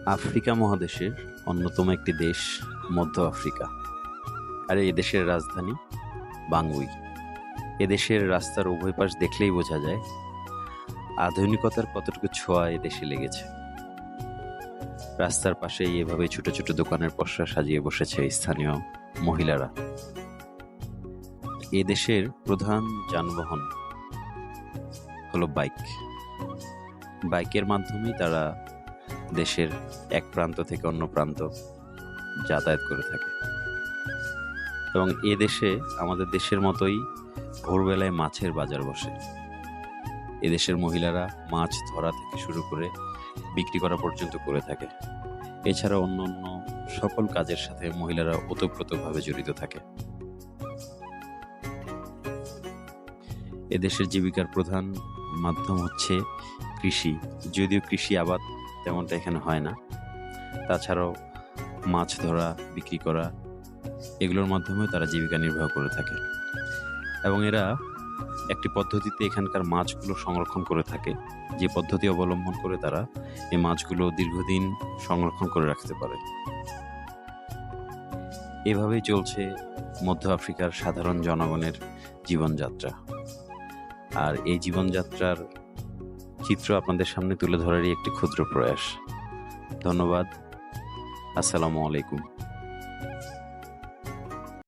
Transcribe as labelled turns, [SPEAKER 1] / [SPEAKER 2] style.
[SPEAKER 1] Africa মহাদেশের অন্যতম একটি দেশ মধ্য আফ্রিকা। আর এই দেশের রাজধানী বাঙ্গুই। এদেশের রাস্তার উভয় পাশ দেখলেই বোঝা যায় আধুনিকতার কতটুকু ছোঁয়া এদেশে লেগেছে। রাস্তার পাশেই এভাবে ছোট ছোট দোকানের পসরা সাজিয়ে বসেছে স্থানীয় মহিলারা। এ দেশের প্রধান যানবাহন হলো বাইক। বাইকের মাধ্যমেই তারা দেশের এক প্রান্ত থেকে অন্য প্রান্ত যাতায়াত করে থাকে। এবং এ দেশে আমাদের দেশের মতোই ভোরবেলায় মাছের বাজার বসে। এদেশের মহিলারা মাছ ধরা থেকে শুরু করে বিক্রি করা পর্যন্ত করে থাকে। এছাড়া অন্য অন্য সকল কাজের সাথে মহিলারা ওতপ্রোতভাবে জড়িত থাকে। এদেশের জীবিকার প্রধান মাধ্যম হচ্ছে কৃষি, যদিও কৃষি আবাদ তেমনটা এখানে হয় না। তাছাড়াও মাছ ধরা, বিক্রি করা, এগুলোর মাধ্যমেও তারা জীবিকা নির্বাহ করে থাকে। এবং এরা একটি পদ্ধতিতে এখানকার মাছগুলো সংরক্ষণ করে থাকে, যে পদ্ধতি অবলম্বন করে তারা এই মাছগুলো দীর্ঘদিন সংরক্ষণ করে রাখতে পারে। এভাবেই চলছে মধ্য আফ্রিকার সাধারণ জনগণের জীবনযাত্রা। আর এই জীবনযাত্রার চিত্র আপনাদের সামনে তুলে ধরারই একটি ক্ষুদ্র প্রয়াস। ধন্যবাদ। আসসালামু আলাইকুম।